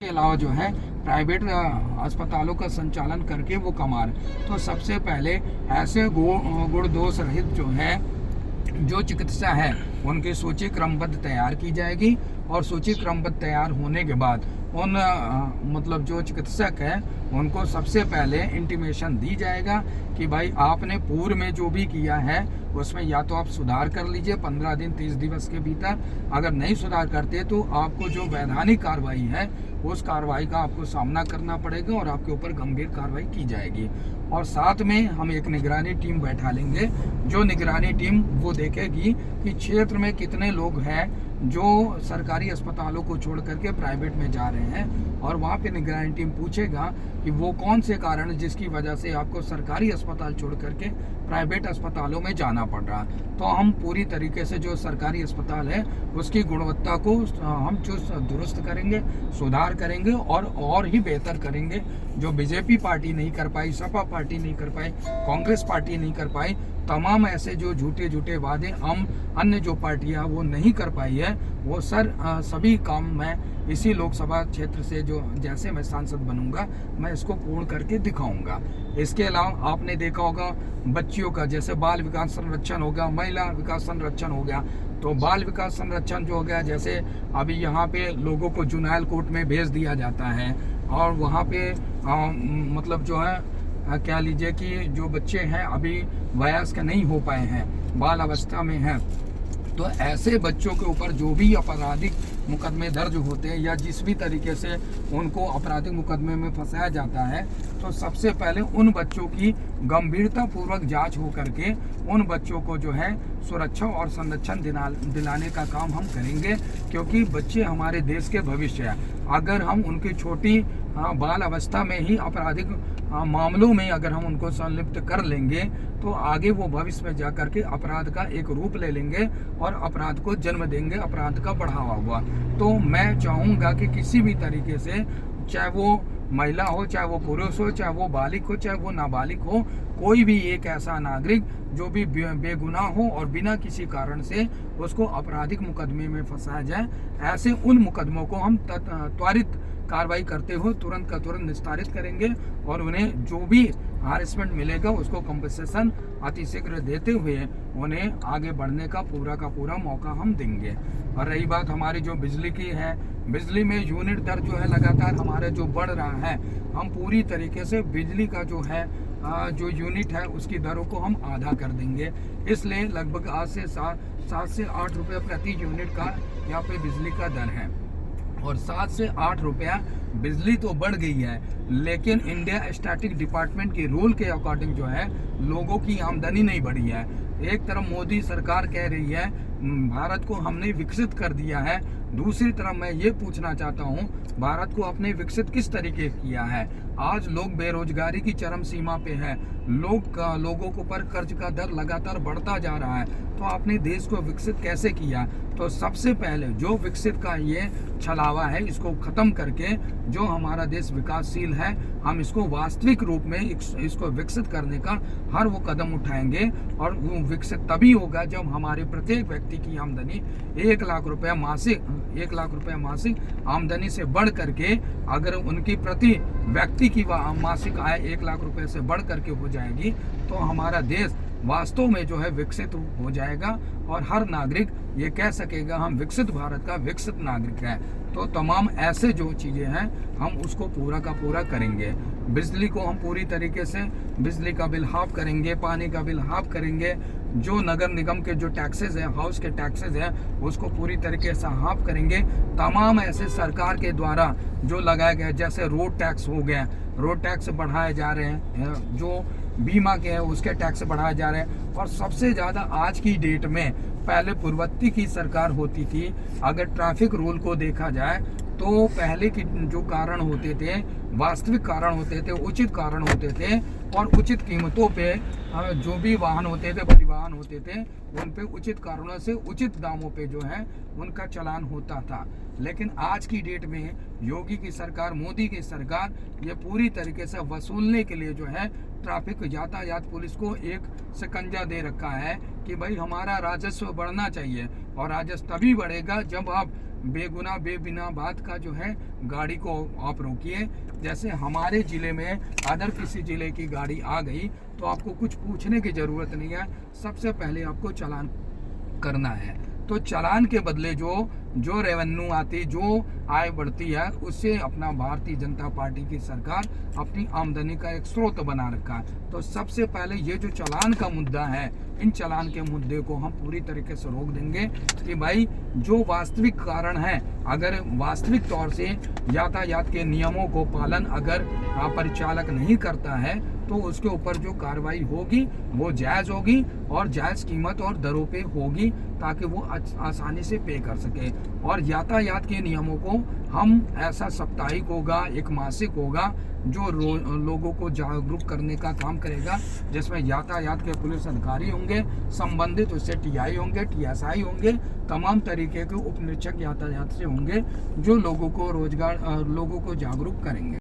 के अलावा जो है प्राइवेट अस्पतालों का संचालन करके वो कमा रहे। तो सबसे पहले ऐसे गुण दोष रहित जो है जो चिकित्सा है उनकी सूची क्रमबद्ध तैयार की जाएगी और सूची क्रमबद्ध तैयार होने के बाद उन मतलब जो चिकित्सक है उनको सबसे पहले इंटीमेशन दी जाएगा कि भाई आपने पूर्व में जो भी किया है उसमें या तो आप सुधार कर लीजिए 15 दिन 30 दिवस के भीतर। अगर नहीं सुधार करते तो आपको जो वैधानिक कार्रवाई है उस कार्रवाई का आपको सामना करना पड़ेगा और आपके ऊपर गंभीर कार्रवाई की जाएगी। और साथ में हम एक निगरानी टीम बैठा लेंगे। जो निगरानी टीम वो देखेगी कि क्षेत्र में कितने लोग हैं जो सरकारी अस्पतालों को छोड़ करके प्राइवेट में जा रहे हैं, और वहाँ पे निगरानी टीम पूछेगा कि वो कौन से कारण जिसकी वजह से आपको सरकारी अस्पताल छोड़ करके प्राइवेट अस्पतालों में जाना पड़ रहा। तो हम पूरी तरीके से जो सरकारी अस्पताल है उसकी गुणवत्ता को हम चुस्त दुरुस्त करेंगे, सुधार करेंगे और ही बेहतर करेंगे। जो बीजेपी पार्टी नहीं कर पाई, सपा पार्टी नहीं कर पाई, कांग्रेस पार्टी नहीं कर पाई, तमाम ऐसे जो झूठे वादे हम अन्य जो पार्टियां वो नहीं कर पाई है, वो सभी काम मैं इसी लोकसभा क्षेत्र से जो जैसे मैं सांसद बनूंगा मैं इसको पूर्ण करके दिखाऊंगा। इसके अलावा आपने देखा होगा बच्चियों का जैसे बाल विकास संरक्षण हो गया, महिला विकास संरक्षण हो गया। तो बाल विकास संरक्षण जो हो गया, जैसे अभी यहाँ पे लोगों को जुनैल कोर्ट में भेज दिया जाता है और वहाँ पे मतलब जो है क्या लीजिए कि जो बच्चे हैं अभी वयस्क नहीं हो पाए हैं, बाल अवस्था में हैं, तो ऐसे बच्चों के ऊपर जो भी आपराधिक मुकदमे दर्ज होते हैं या जिस भी तरीके से उनको आपराधिक मुकदमे में फंसाया जाता है, तो सबसे पहले उन बच्चों की गंभीरता पूर्वक जांच हो करके उन बच्चों को जो है सुरक्षा और संरक्षण दिलाने का काम हम करेंगे। क्योंकि बच्चे हमारे देश के भविष्य है। अगर हम उनकी छोटी बाल अवस्था में ही आपराधिक मामलों में अगर हम उनको संलिप्त कर लेंगे तो आगे वो भविष्य में जा करके अपराध का एक रूप ले लेंगे और अपराध को जन्म देंगे, अपराध का बढ़ावा हुआ। तो मैं चाहूँगा कि किसी भी तरीके से, चाहे वो महिला हो, चाहे वो पुरुष हो, चाहे वो बालिग हो, चाहे वो नाबालिग हो, कोई भी एक ऐसा नागरिक जो भी बेगुनाह हो और बिना किसी कारण से उसको आपराधिक मुकदमे में फंसाया जाए, ऐसे उन मुकदमों को हम त्वरित कार्रवाई करते हुए तुरंत का तुरंत निस्तारित करेंगे और उन्हें जो भी हारेसमेंट मिलेगा उसको कंपनसेशन अतिशीघ्र देते हुए उन्हें आगे बढ़ने का पूरा मौका हम देंगे। और रही बात हमारी जो बिजली की है, बिजली में यूनिट दर जो है लगातार हमारे जो बढ़ रहा है, हम पूरी तरीके से बिजली का जो है जो यूनिट है उसकी दरों को हम आधा कर देंगे। इसलिए लगभग आज से 7 से 8 रुपये प्रति यूनिट का यहाँ पे बिजली का दर है। और 7 से 8 रुपया बिजली तो बढ़ गई है, लेकिन इंडिया स्टैटिक डिपार्टमेंट के रूल के अकॉर्डिंग जो है लोगों की आमदनी नहीं बढ़ी है। एक तरफ मोदी सरकार कह रही है भारत को हमने विकसित कर दिया है, दूसरी तरफ मैं ये पूछना चाहता हूँ भारत को अपने विकसित किस तरीके किया है। आज लोग बेरोजगारी की चरम सीमा पे है, लोगों के ऊपर कर्ज का दर लगातार बढ़ता जा रहा है, तो आपने देश को विकसित कैसे किया। तो सबसे पहले जो विकसित का ये छलावा है इसको खत्म करके जो हमारा देश विकासशील है हम इसको वास्तविक रूप में इसको विकसित करने का हर वो कदम उठाएंगे। और वो विकसित तभी होगा जब हमारे प्रत्येक व्यक्ति की आमदनी 1 लाख रुपया मासिक आमदनी से बढ़ करके, अगर उनकी प्रति व्यक्ति की मासिक आय 1 लाख रुपए से बढ़ करके हो जाएगी तो हमारा देश वास्तव में जो है विकसित हो जाएगा और हर नागरिक ये कह सकेगा हम विकसित भारत का विकसित नागरिक है। तो तमाम ऐसे जो चीज़ें हैं हम उसको पूरा का पूरा करेंगे। बिजली को हम पूरी तरीके से बिजली का बिल हाफ करेंगे, पानी का बिल हाफ करेंगे, जो नगर निगम के जो टैक्सेस हैं, हाउस के टैक्सेस हैं, उसको पूरी तरीके से हाफ करेंगे। तमाम ऐसे सरकार के द्वारा जो लगाए गए जैसे रोड टैक्स हो गया, रोड टैक्स बढ़ाए जा रहे हैं, जो बीमा के है उसके टैक्स बढ़ाए जा रहे हैं। और सबसे ज़्यादा आज की डेट में, पहले पूर्ववर्ती की सरकार होती थी, अगर ट्रैफिक रूल को देखा जाए तो पहले की जो कारण होते थे वास्तविक कारण होते थे, उचित कारण होते थे और उचित कीमतों पे जो भी वाहन होते थे, परिवहन होते थे, उन पे उचित कारणों से उचित दामों पे जो है उनका चलान होता था। लेकिन आज की डेट में योगी की सरकार, मोदी की सरकार ये पूरी तरीके से वसूलने के लिए जो है ट्रैफिक यातायात पुलिस को एक शिकंजा दे रखा है कि भाई हमारा राजस्व बढ़ना चाहिए। और राजस्व तभी बढ़ेगा जब आप बेगुनाह बेबिना बात का जो है गाड़ी को आप रोकिए। जैसे हमारे ज़िले में अदर किसी ज़िले की गाड़ी आ गई तो आपको कुछ पूछने की ज़रूरत नहीं है, सबसे पहले आपको चालान करना है। तो चालान के बदले जो रेवेन्यू आती, जो आय बढ़ती है, उससे अपना भारतीय जनता पार्टी की सरकार अपनी आमदनी का एक स्रोत बना रखा है। तो सबसे पहले ये जो चालान का मुद्दा है, इन चालान के मुद्दे को हम पूरी तरीके से रोक देंगे कि भाई जो वास्तविक कारण है, अगर वास्तविक तौर से यातायात के नियमों को पालन अगर परिचालक नहीं करता है तो उसके ऊपर जो कार्रवाई होगी वो जायज़ होगी और जायज़ कीमत और दरों पे होगी, ताकि वो आसानी से पे कर सके। और यातायात के नियमों को हम ऐसा साप्ताहिक होगा, एक मासिक होगा, जो लोगों को जागरूक करने का काम करेगा, जिसमें यातायात के पुलिस अधिकारी होंगे, संबंधित उससे टीआई होंगे, टीएसआई होंगे, तमाम तरीके के उप निरीक्षक यातायात से होंगे, जो लोगों को जागरूक करेंगे।